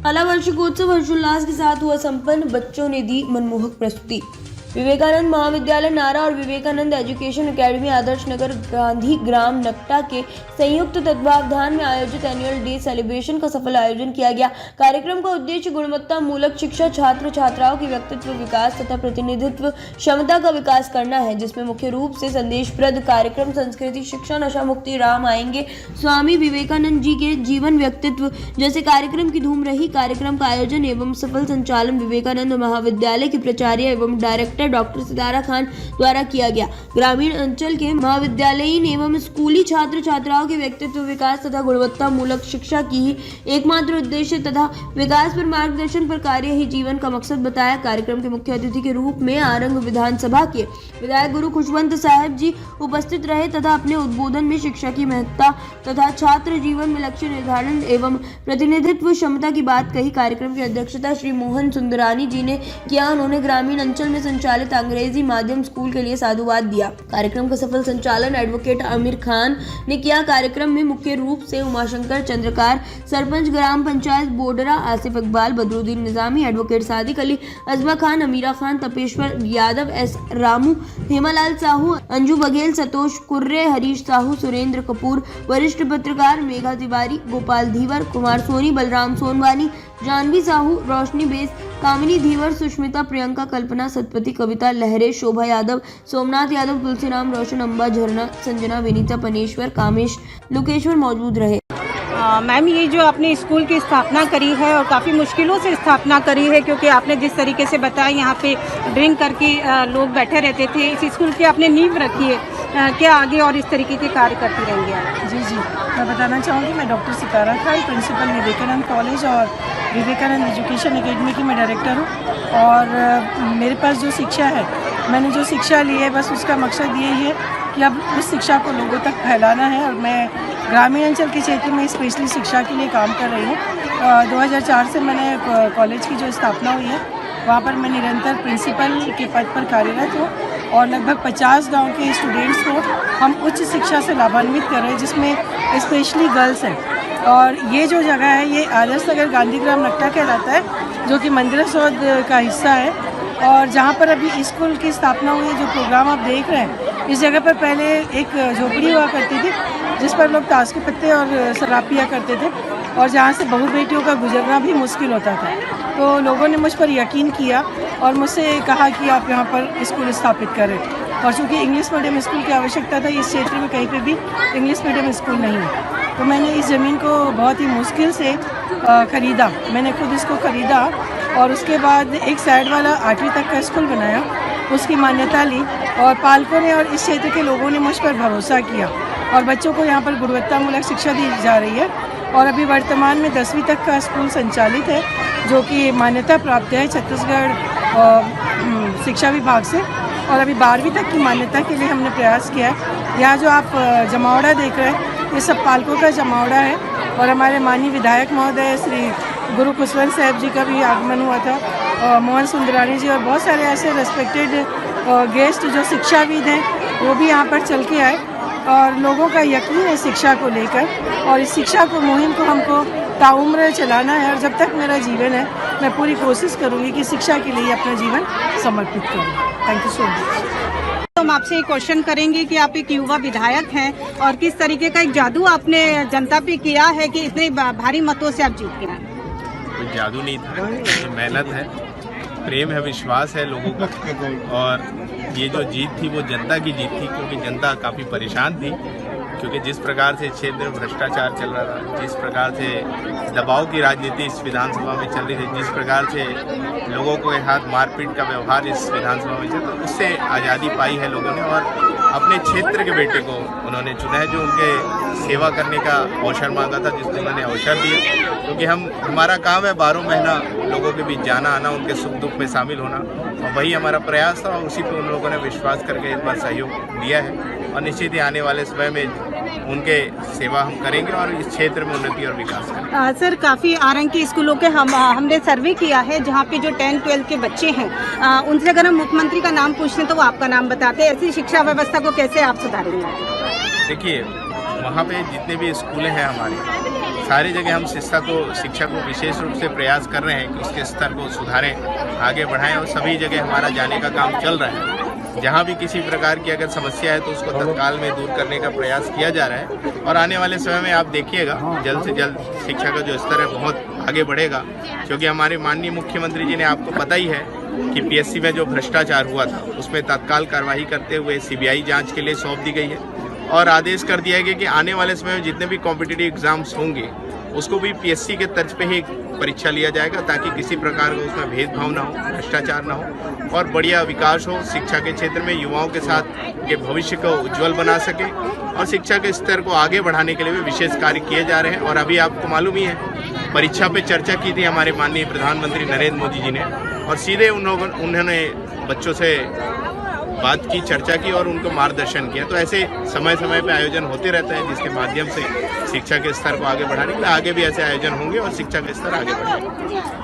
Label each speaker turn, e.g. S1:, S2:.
S1: कला वार्षिकोत्सव हर्षोल्लास के साथ हुआ संपन्न। बच्चों ने दी मनमोहक प्रस्तुति। विवेकानंद महाविद्यालय नारा और विवेकानंद एजुकेशन एकेडमी आदर्श नगर गांधी ग्राम नकटा के संयुक्त तत्वावधान में आयोजित एनुअल डे सेलिब्रेशन का सफल आयोजन किया गया। कार्यक्रम का उद्देश्य गुणवत्ता मूलक शिक्षा, छात्र छात्राओं की व्यक्तित्व विकास तथा प्रतिनिधित्व क्षमता का विकास करना है, जिसमें मुख्य रूप से संदेशप्रद कार्यक्रम संस्कृति, शिक्षा, नशा मुक्ति, राम आएंगे, स्वामी विवेकानंद जी के जीवन व्यक्तित्व जैसे कार्यक्रम की धूम रही। कार्यक्रम का आयोजन एवं सफल संचालन विवेकानंद महाविद्यालय की प्राचार्य एवं डायरेक्टर डॉक्टर सितारा खान द्वारा किया गया। ग्रामीण अंचल के महाविद्यालयीन एवं स्कूली छात्र छात्राओं के व्यक्तित्व विकास तथा गुणवत्ता मूलक शिक्षा की ही एकमात्र उद्देश्य तथा विकास पर मार्गदर्शन पर कार्य ही जीवन का मकसद बताया। कार्यक्रम के मुख्य अतिथि के रूप में आरंग विधानसभा के विधायक गुरु खुशवंत साहब जी उपस्थित रहे तथा अपने उद्बोधन में शिक्षा की महत्ता तथा छात्र जीवन में लक्ष्य निर्धारण एवं प्रतिनिधित्व क्षमता की बात कही। कार्यक्रम की अध्यक्षता श्री मोहन सुंदरानी जी ने किया। उन्होंने ग्रामीण अंचल में संचालित अंग्रेजी माध्यम स्कूल के लिए साधुवाद दिया। कार्यक्रम का सफल संचालन एडवोकेट आमिर खान ने किया। कार्यक्रम में मुख्य रूप से उमाशंकर चंद्रकार, सरपंच ग्राम पंचायत बोडरा आसिफ इकबाल, बदरुद्दीन निजामी, एडवोकेट सादिक अली, अजमा खान, अमीरा खान, तपेश्वर यादव, एस रामू, हेमालाल साहू, अंजू बघेल, सतोष कुर्रे, हरीश साहू, सुरेंद्र कपूर, वरिष्ठ पत्रकार मेघा तिवारी, गोपाल धीवर, कुमार सोनी, बलराम सोनवानी, जानवी साहू, रोशनी बेस, कामिनी धीवर, सुष्मिता, प्रियंका, कल्पना, सतपति, कविता लहरे, शोभा यादव, सोमनाथ यादव, तुलसीराम, रोशन, अंबा, झरना, संजना, विनीता, पनेश्वर, कामेश, लोकेश्वर मौजूद रहे।
S2: मैम, ये जो आपने स्कूल की स्थापना करी है और काफ़ी मुश्किलों से स्थापना करी है, क्योंकि आपने जिस तरीके से बताया यहाँ पे ड्रिंक करके लोग बैठे रहते थे, इस स्कूल की आपने नींव रखी है। क्या आगे और इस तरीके के कार्य करती रहेंगे आप?
S3: जी, मैं बताना चाहूँगी, मैं डॉक्टर सितारा खान, प्रिंसिपल विवेकानंद कॉलेज और विवेकानंद एजुकेशन एकेडमी की मैं डायरेक्टर हूँ। और मेरे पास जो शिक्षा है, मैंने जो शिक्षा ली है, बस उसका मकसद यही है कि अब उस शिक्षा को लोगों तक फैलाना है। और मैं ग्रामीण अंचल के क्षेत्र में स्पेशली शिक्षा के लिए काम कर रही हूँ। 2004 से मैंने कॉलेज की जो स्थापना हुई है, वहाँ पर मैं निरंतर प्रिंसिपल के पद पर कार्यरत हूँ और लगभग 50 गांव के स्टूडेंट्स को हम उच्च शिक्षा से लाभान्वित कर रहे हैं, जिसमें स्पेशली गर्ल्स हैं। और ये जो जगह है, ये आदर्श नगर गांधी ग्राम नकटा कहलाता है, जो कि मंदिरा सौध का हिस्सा है। और जहाँ पर अभी स्कूल की स्थापना हुई है, जो प्रोग्राम आप देख रहे हैं, इस जगह पर पहले एक झोपड़ी हुआ करती थी, जिस पर लोग ताश के पत्ते और शराब पिया करते थे, और जहाँ से बहू बेटियों का गुजरना भी मुश्किल होता था। तो लोगों ने मुझ पर यकीन किया और मुझसे कहा कि आप यहाँ पर स्कूल स्थापित करें। और चूँकि इंग्लिश मीडियम स्कूल की आवश्यकता था, इस क्षेत्र में कहीं पे भी इंग्लिश मीडियम स्कूल नहीं है, तो मैंने इस ज़मीन को बहुत ही मुश्किल से ख़रीदा। मैंने खुद इसको ख़रीदा और उसके बाद एक साइड वाला 8वीं तक का स्कूल बनाया, उसकी मान्यता ली और पालकों ने और इस क्षेत्र के लोगों ने मुझ पर भरोसा किया और बच्चों को यहाँ पर गुणवत्तामूलक शिक्षा दी जा रही है। और अभी वर्तमान में 10वीं तक का स्कूल संचालित है, जो कि मान्यता प्राप्त है छत्तीसगढ़ शिक्षा विभाग से, और अभी 12वीं तक की मान्यता के लिए हमने प्रयास किया है। यहाँ जो आप जमावड़ा देख रहे हैं, ये सब पालकों का जमावड़ा है और हमारे माननीय विधायक महोदय श्री गुरु खुशवंत साहब जी का भी आगमन हुआ था, मोहन सुंदरानी जी और बहुत सारे ऐसे रेस्पेक्टेड गेस्ट जो शिक्षाविद हैं, वो भी यहाँ पर चल के आए और लोगों का यकीन है शिक्षा को लेकर। और इस शिक्षा को मुहिम को हमको ताउम्र चलाना है और जब तक मेरा जीवन है, मैं पूरी कोशिश करूँगी कि शिक्षा के लिए अपना जीवन समर्पित करूँ। Thank you so much.
S2: हम आपसे एक क्वेश्चन करेंगे कि आप एक युवा विधायक हैं और किस तरीके का एक जादू आपने जनता पे किया है कि इतने भारी मतों से आप जीत गए?
S4: कोई जादू नहीं था, ये मेहनत है, प्रेम है, विश्वास है लोगों का। और ये जो जीत थी वो जनता की जीत थी, क्योंकि जनता काफ़ी परेशान थी, क्योंकि जिस प्रकार से क्षेत्र में भ्रष्टाचार चल रहा था, जिस प्रकार से दबाव की राजनीति इस विधानसभा में चल रही थी, जिस प्रकार से लोगों के साथ मारपीट का व्यवहार इस विधानसभा में चल रहा, उससे आज़ादी पाई है लोगों ने और अपने क्षेत्र के बेटे को उन्होंने चुना है, जो उनके सेवा करने का अवसर मांगा था, जिसको उन्होंने अवसर दिया। क्योंकि हमारा काम है 12 महीना लोगों के बीच जाना आना, उनके सुख दुख में शामिल होना, और वही हमारा प्रयास था और उसी पर उन लोगों ने विश्वास करके इस बार सहयोग दिया है। और निश्चित ही आने वाले समय में उनके सेवा हम करेंगे और इस क्षेत्र में उन्नति और विकास करेंगे।
S2: सर, काफ़ी आरंग के स्कूलों के हमने सर्वे किया है, जहाँ पे जो 10-12 के बच्चे हैं, उनसे अगर हम मुख्यमंत्री का नाम पूछते हैं तो वो आपका नाम बताते हैं। ऐसी शिक्षा व्यवस्था को कैसे आप सुधारेंगे?
S4: देखिए, वहाँ पे जितने भी स्कूल हैं हमारे, सारी जगह हम शिक्षा को विशेष रूप से प्रयास कर रहे हैं कि उसके स्तर को सुधारें, आगे बढ़ाएं और सभी जगह हमारा जाने का काम चल रहा है। जहाँ भी किसी प्रकार की अगर समस्या है तो उसको तत्काल में दूर करने का प्रयास किया जा रहा है और आने वाले समय में आप देखिएगा जल्द से जल्द शिक्षा का जो स्तर है बहुत आगे बढ़ेगा, क्योंकि हमारे माननीय मुख्यमंत्री जी ने, आपको पता ही है कि पीएससी में जो भ्रष्टाचार हुआ था उसमें तत्काल कार्रवाई करते हुए सीबीआई जांच के लिए सौंप दी गई है और आदेश कर दिया गया कि आने वाले समय में जितने भी कॉम्पिटिटिव एग्जाम्स होंगे उसको भी पीएससी के तर्ज पे ही परीक्षा लिया जाएगा, ताकि किसी प्रकार का उसमें भेदभाव ना हो, भ्रष्टाचार ना हो और बढ़िया विकास हो शिक्षा के क्षेत्र में, युवाओं के साथ के भविष्य को उज्जवल बना सके और शिक्षा के स्तर को आगे बढ़ाने के लिए भी विशेष कार्य किए जा रहे हैं। और अभी आपको मालूम ही है, परीक्षा पे चर्चा की थी हमारे माननीय प्रधानमंत्री नरेंद्र मोदी जी ने और सीधे उन्होंने बच्चों से बात की, चर्चा की और उनको मार्गदर्शन किया। तो ऐसे समय समय पे आयोजन होते रहते हैं जिसके माध्यम से शिक्षा के स्तर को आगे बढ़ाने के लिए आगे भी ऐसे आयोजन होंगे और शिक्षा के स्तर आगे बढ़ेगा।